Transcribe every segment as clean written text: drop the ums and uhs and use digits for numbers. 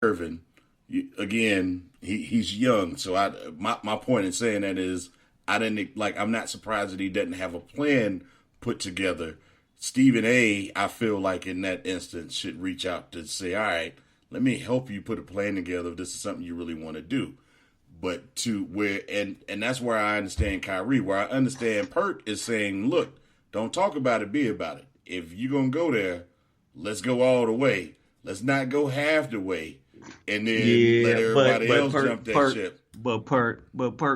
Irvin, again, he's young. So my point in saying that is I'm not surprised that he doesn't have a plan put together. Stephen A, I feel like in that instance should reach out to say, all right, let me help you put a plan together if this is something you really want to do. But to where and that's where I understand Kyrie. Where I understand Perk is saying, look, don't talk about it, be about it. If you're gonna go there, let's go all the way. Let's not go half the way and then let Yeah, everybody but else jump that ship. Perk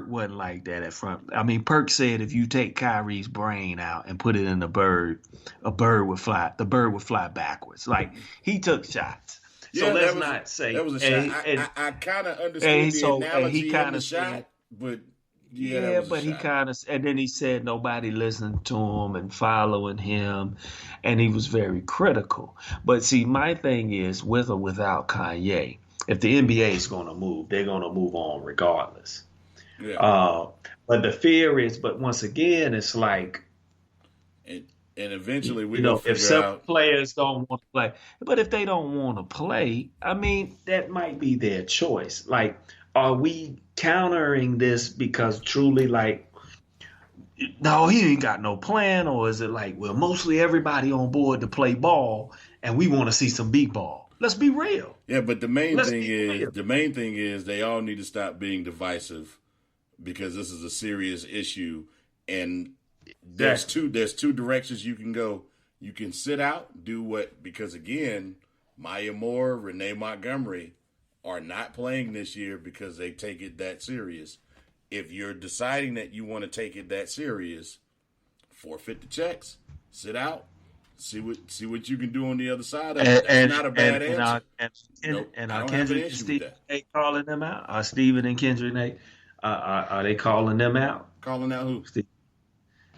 wasn't like that at front. I mean, Perk said if you take Kyrie's brain out and put it in a bird would fly. The bird would fly backwards. Like he took shots. So Yeah, let's not that say was a shot. I kind of understood the and he analogy in kind the of said shot, but yeah, that yeah, was a but he shot. kind of, and then he said nobody listened to him and following him, and he was very critical. But see, my thing is, with or without Kanye, if the NBA is going to move, they're going to move on regardless. Yeah, Uh, but the fear is, but once again, it's like, and and eventually we're you gonna know, if figure some out. players don't want to play, but if they don't want to play, I mean, that might be their choice. Like, are we countering this because truly, like, no, he ain't got no plan, or is it like, well, mostly everybody on board to play ball, and we want to see some big ball? Let's be real. Yeah, but Let's be real. the main thing is they all need to stop being divisive because this is a serious issue, and Exactly. there's two directions you can go. You can sit out, do what because again, Maya Moore, Renee Montgomery are not playing this year because they take it that serious. If you're deciding that you want to take it that serious, forfeit the checks, sit out, see what you can do on the other side of it. And That's and not a and bad and answer. our and, Nope, and I our don't have an Kendrick and issue with Stephen that. A. calling them out. Are Stephen and Kendrick A. Are they calling them out? Calling out who? Steve,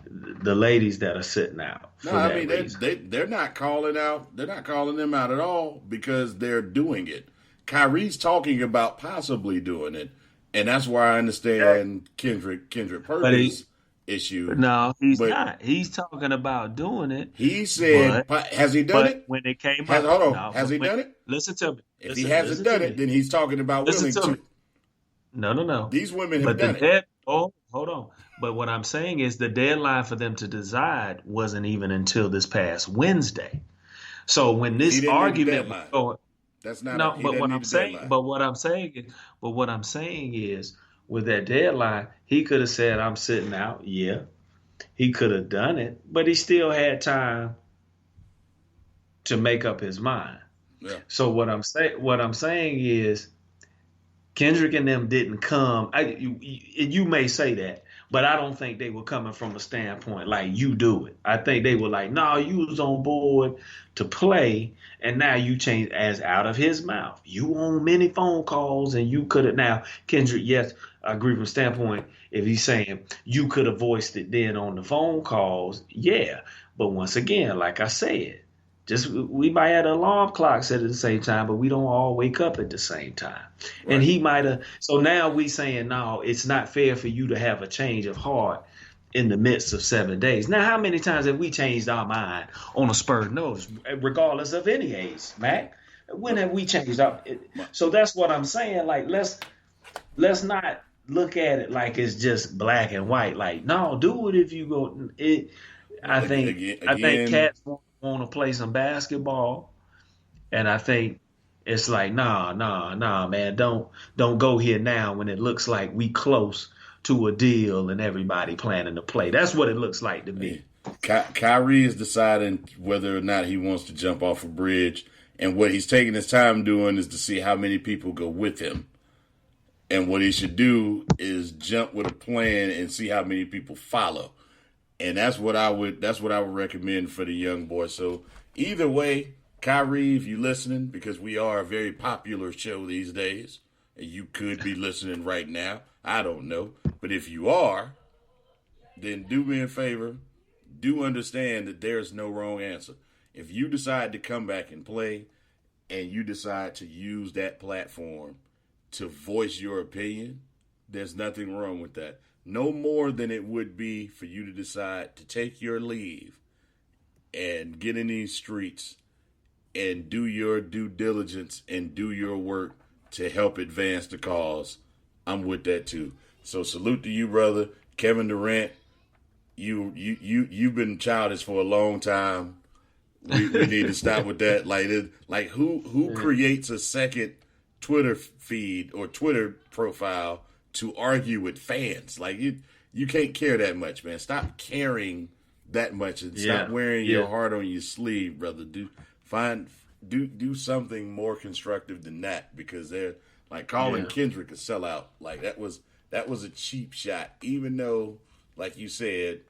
the ladies that are sitting out No, for I that mean reason. they're not calling out. They're not calling them out at all because they're doing it. Kyrie's talking about possibly doing it, and that's why I Yeah. understand Kendrick But he, Perkins' issue. no, he's But not. He's talking about doing it, he said, but has he done but it? when it came Has out, hold on? no. Has But he when done it? listen to me, If he hasn't listen to done it, me, then he's talking about listen willing to to. me. No, no, no. These women have But the done it. dead. Oh, hold on. But what I'm saying is the deadline for them to decide wasn't even until this past Wednesday. So when He this didn't need the argument was deadline. going, That's not a. no, He doesn't need the deadline. but what I'm saying is, with that deadline, he could have said, "I'm sitting out." Yeah, he could have done it, but he still had time to make up his mind. Yeah. So what I'm saying is, Kendrick and them didn't come. You may say that, but I don't think they were coming from a standpoint like you do it. I think they were like, "No, you was on board to play, and now you change." As out of his mouth, you on many phone calls, and you could have now Kendrick. Yes, I agree from a standpoint. If he's saying you could have voiced it then on the phone calls, yeah. But once again, like I said, just we might have the alarm clock set at the same time, but we don't all wake up at the same time. And Right. he might have. So now we saying no, it's not fair for you to have a change of heart in the midst of 7 days. Now, how many times have we changed our mind on a spur of notice, regardless of any age, Mac? When have we changed up? My, So that's what I'm saying. Like let's not look at it like it's just black and white. Like no, do it if you go. It. I think again, cats want to play some basketball, and I think it's like, nah, man, don't go here now when it looks like we close to a deal and everybody planning to play. That's what it looks like to me. Kyrie is deciding whether or not he wants to jump off a bridge, and what he's taking his time doing is to see how many people go with him. And what he should do is jump with a plan and see how many people follow. And that's what I would recommend for the young boy. So either way, Kyrie, if you're listening, because we are a very popular show these days, and you could be listening right now. I don't know. But if you are, then do me a favor. Do understand that there's no wrong answer. If you decide to come back and play and you decide to use that platform to voice your opinion, there's nothing wrong with that. No more than it would be for you to decide to take your leave and get in these streets and do your due diligence and do your work to help advance the cause, I'm with that too. So salute to you, brother. Kevin Durant, you've been childish for a long time. We need to stop with that. Like who creates a second Twitter feed or Twitter profile to argue with fans? Like you can't care that much, man. Stop caring that much and stop wearing your heart on your sleeve, brother. Do something more constructive than that, because they're like calling Kendrick a sellout. Like that was a cheap shot, even though, like you said,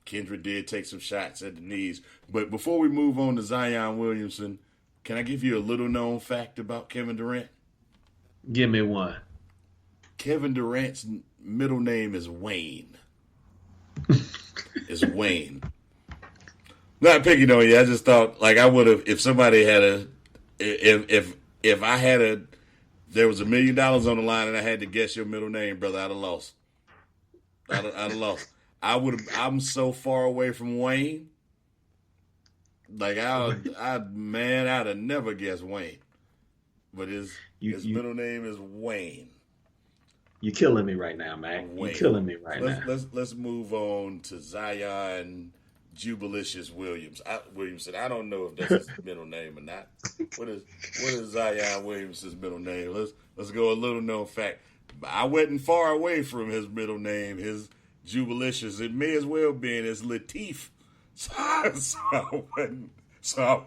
Kendrick did take some shots at the knees. But before we move on to Zion Williamson, can I give you a little known fact about Kevin Durant? Give me one. Kevin Durant's middle name is Wayne. It's Wayne. Not picking on you. I just thought, like, I would have, if somebody had if I had there was $1 million on the line and I had to guess your middle name, brother, I'd have lost. I'd have lost. I'm so far away from Wayne. Like I'd have never guessed Wayne. But his middle name is Wayne. You're killing me right now, Mac. You're killing me right now. Let's move on to Zion Jubilicious Williamson. I don't know if that's his middle name or not. What is Zion Williamson's middle name? Let's go a little known fact. I wasn't far away from his middle name. His Jubilicious. It may as well be his Latif. So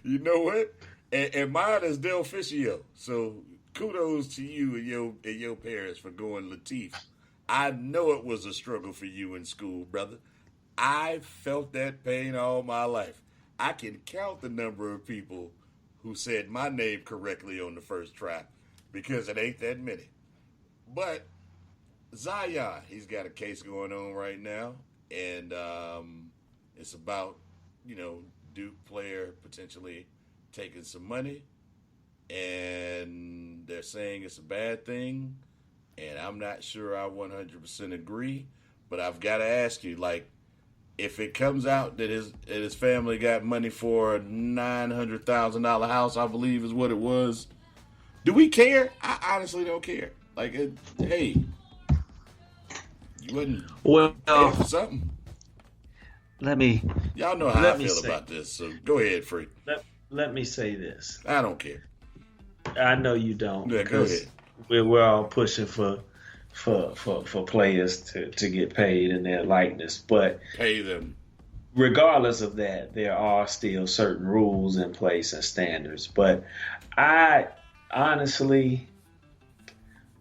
you know what? And mine is Del Ficio. So kudos to you and your parents for going Latif. I know it was a struggle for you in school, brother. I felt that pain all my life. I can count the number of people who said my name correctly on the first try, because it ain't that many. But Zion, he's got a case going on right now, and it's about, Duke player potentially taking some money, and they're saying it's a bad thing, and I'm not sure I 100% agree, but I've got to ask you, like, if it comes out that his family got money for a $900,000 house, I believe is what it was, do we care? I honestly don't care. Like, hey, you wouldn't pay for something. Y'all know how I feel about this, so go ahead, Free. Let me say this. I don't care. I know you don't. Yeah, go ahead. We're all pushing for players to get paid in their likeness, but pay them. Regardless of that, there are still certain rules in place and standards. But I honestly,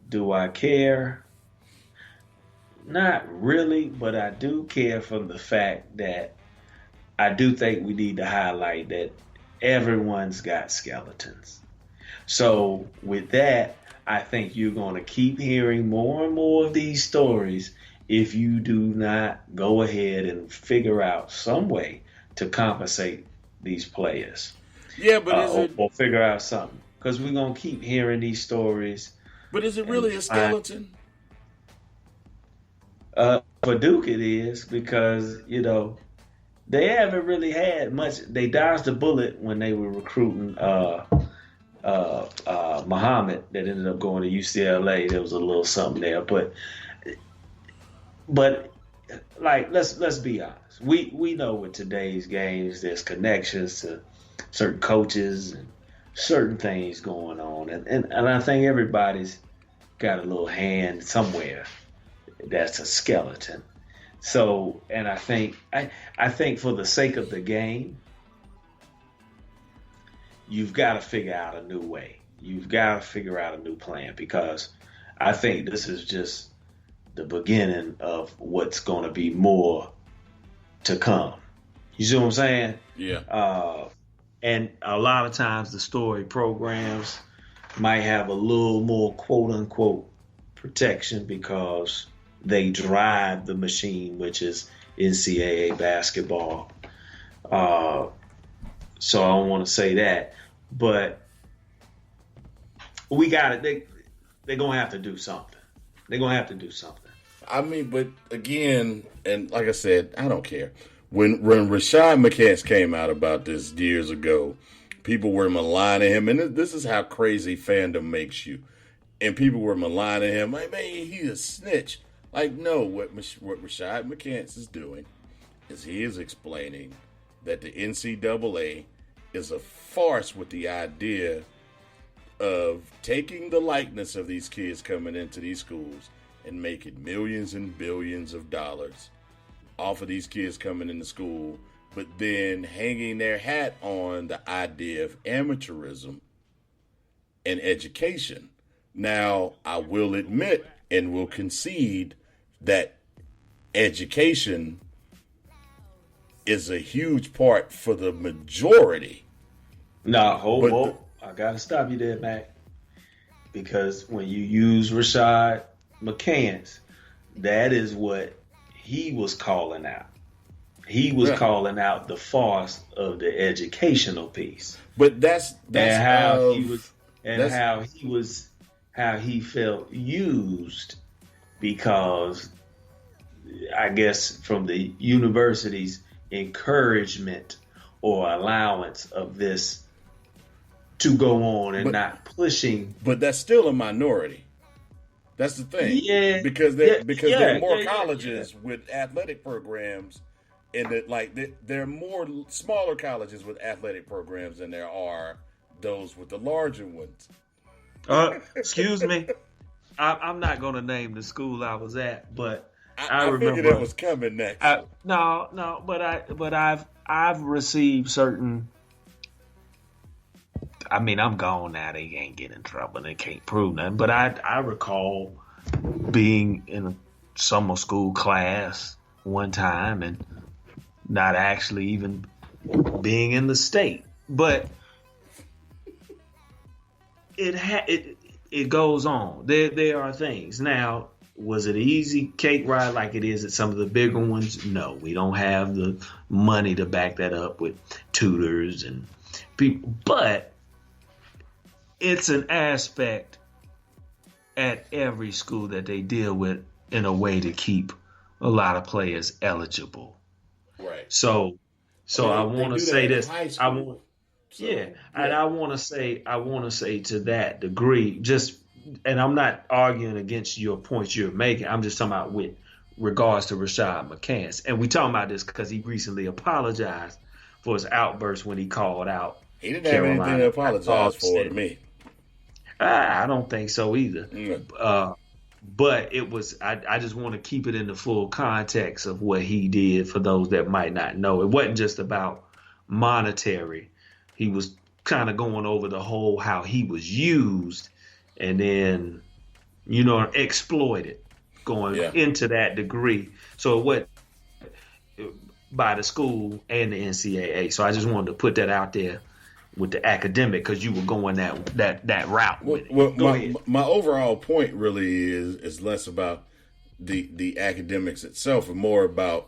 do I care? Not really, but I do care from the fact that I do think we need to highlight that everyone's got skeletons. So with that, I think you're going to keep hearing more and more of these stories if you do not go ahead and figure out some way to compensate these players. Yeah, but or figure out something, because we're going to keep hearing these stories. But is it really a skeleton? For Duke it is, because, they haven't really had much. They dodged a bullet when they were recruiting Muhammad, that ended up going to UCLA. There was a little something there, but like let's be honest. We know with today's games, there's connections to certain coaches and certain things going on, and I think everybody's got a little hand somewhere that's a skeleton. So, and I think for the sake of the game, you've got to figure out a new way. You've got to figure out a new plan, because I think this is just the beginning of what's going to be more to come. You see what I'm saying? Yeah. And a lot of times the story programs might have a little more quote unquote protection because they drive the machine, which is NCAA basketball. So I don't want to say that, but we got it. They're going to have to do something. They're going to have to do something. I mean, but again, and like I said, I don't care. when Rashad McCants came out about this years ago, people were maligning him, and this is how crazy fandom makes you. And people were maligning him, like, man, he's a snitch. Like, no, what Rashad McCants is doing is he is explaining that the NCAA is a farce with the idea of taking the likeness of these kids coming into these schools and making millions and billions of dollars off of these kids coming into school, but then hanging their hat on the idea of amateurism and education. Now, I will admit and will concede that education is a huge part for the majority. Nah, hold. I gotta stop you there, Mac. Because when you use Rashad McCants, that is what he was calling out. He was calling out the farce of the educational piece. But that's how he felt used, because I guess from the university's encouragement or allowance of this to go on and not pushing. But that's still a minority. That's the thing. Yeah. Because there are more colleges with athletic programs, and there are more smaller colleges with athletic programs than there are those with the larger ones. Excuse me. I'm not going to name the school I was at, but I remember figured it was coming next. But I've received certain. I mean, I'm gone now. They ain't getting in trouble. They can't prove nothing. But I recall being in a summer school class one time and not actually even being in the state. But it goes on. There are things. Now, was it an easy cake ride like it is at some of the bigger ones? No, we don't have the money to back that up with tutors and people. But it's an aspect at every school that they deal with in a way to keep a lot of players eligible. Right. So I want to say this. I want to say to that degree, and I'm not arguing against your points you're making. I'm just talking about with regards to Rashad McCants. And we talking about this because he recently apologized for his outburst when he called out. He didn't have anything to apologize for to me. I don't think so either. Mm. But it was, I just want to keep it in the full context of what he did for those that might not know. It wasn't just about monetary. He was kind of going over the whole how he was used and then, exploited going into that degree. So it wasn't by the school and the NCAA. So I just wanted to put that out there with the academic, because you were going that route with it. Well, my overall point really is less about the academics itself and more about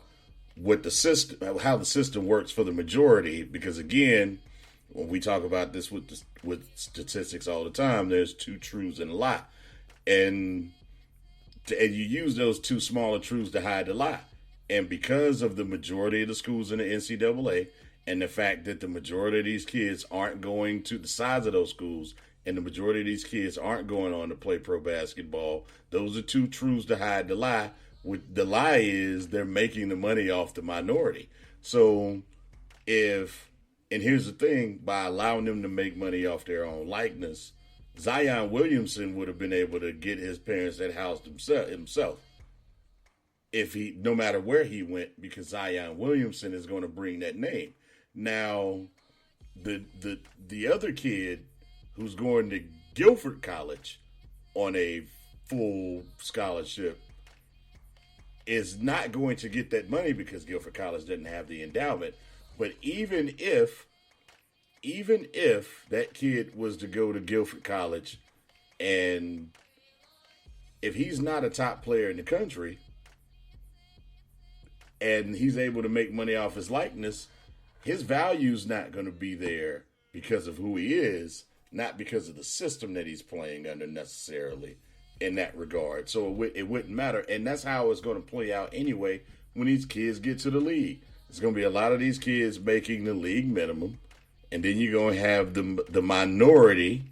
what the system, how the system works for the majority. Because again, when we talk about this with statistics all the time, there's two truths and a lie, and you use those two smaller truths to hide the lie. And because of the majority of the schools in the NCAA, and the fact that the majority of these kids aren't going to the size of those schools, and the majority of these kids aren't going on to play pro basketball, those are two truths to hide the lie. The lie is they're making the money off the minority. So and here's the thing, by allowing them to make money off their own likeness, Zion Williamson would have been able to get his parents that housed himself. No matter where he went, because Zion Williamson is going to bring that name. Now, the other kid who's going to Guilford College on a full scholarship is not going to get that money because Guilford College doesn't have the endowment. But even if that kid was to go to Guilford College, and if he's not a top player in the country, and he's able to make money off his likeness, his value's not going to be there because of who he is, not because of the system that he's playing under necessarily in that regard. So it wouldn't matter. And that's how it's going to play out anyway when these kids get to the league. It's going to be a lot of these kids making the league minimum, and then you're going to have the minority